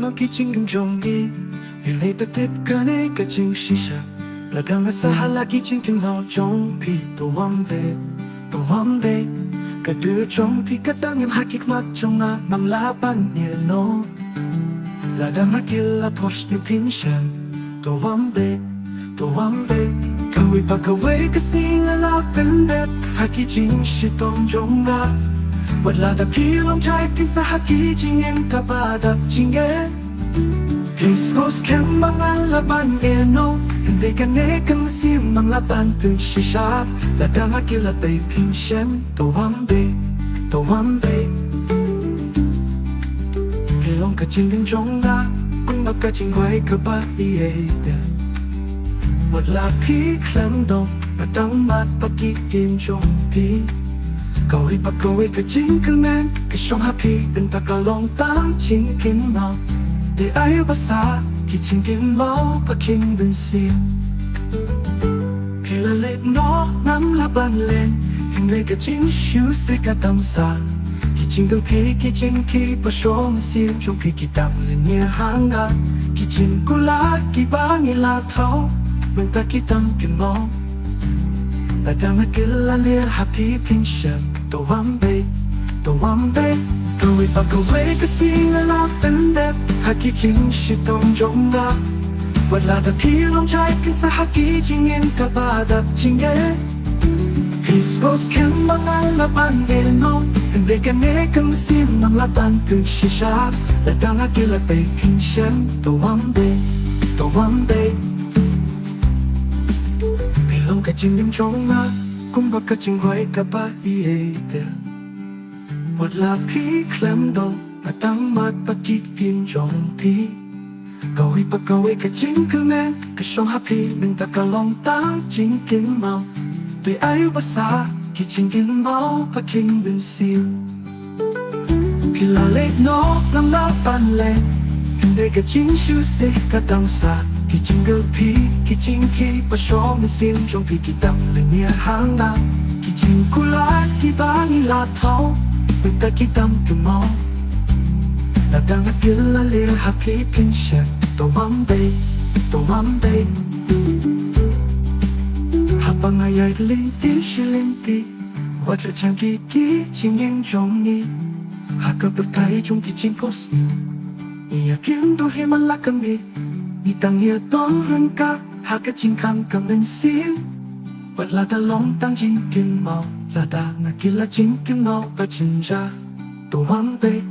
nó khi chính kim trong đi vì lấy ta tiếp cả này cả chính sĩ sa là đang ở xa là khi chính kim nào trong thì tổ hóm bê cả đứa trong thì cả đang em hai kick mắt trong ngã nằm lá ban nhẹ nó là đang ở kia là post như pin shen tổ hóm bê cầu vì bà cầu với cái xin là bên đẹp hai khi chính sĩ tông trong ngã bất là đập khi lòng trái thì xa hai khi chính em cả ba đập chính em Please post kem mang ăn là ban nghe no hình về cái nét căng xiêm mang là ban từng xì xa là đang ở kia là bay pin xem tổ hóm bê cái lòng cả trên bên trong đã cũng mặc cả trên quay cả ba ý một là khi khám đông và đắng mắt và kỹ kim trong pi cầu hi bắt cầu cái chính cái men cái song happy đừng ta cả lòng tăng chính kim nào để ai ở xa khi chính kim máu và kim bên xiêm khi là lệ nó nắm lá ban lên hình về cái chính siêu sẽ cả tâm xa khi chính từng khi khi bắt số mà xiêm trong khi đam lên nhẹ hàng ngàn khi chính cô lá khi ba ngày là thấu bên ta khi tâm kim máu ta đang ở kia là lia happy pin shem tổ hóm bê cầu vì bà cầu với cái xin là tên đẹp hai khi chính sĩ tông trong ngã và là đập khi lòng trái kinh xa hai khi chính em cả ba đập chính em Peace goes kem mang ăn là ban nghe nó hình về cái nét căng xiêm mang là ban cứ xì xa là đang ở kia là bay pin shem tổ hóm bê vì lòng cả chính em trong ngã cũng bắt cả chính quay cả ba ý một là khi khám đông mà tăng mắt và kỹ kim trong pi cầu hi bắt cầu cái chính cứ men cái song happy đừng ta cả lòng tăng chính kim màu tuy ai ở xa khi chính kim máu và kim bên xiêm khi là lệ nó làm lá ban lên hình đây cái chính siêu sẽ cả đằng xa khi chính girl pi khi chính khi bắt số mình xiêm trong pi khi đập lên nhẹ hàng đàn khi chính cô lá khi ba nghĩ là thấu bên ta khi tâm kim máu là đang ở kia là lia happy pin shem tổ hóm bê hapa ngayay linti và trở chẳng kỳ kỹ chính những trong ni haka bực tay trong kỳ chính post ni ya kiếm đôi hi man la kami ni tăngnia đón hơn cả haka chính khăn cầm lên xiêm và là đã lòng tăng chính kim màu là đang ở kia là chính kim màu và chính ra tổ hóm bê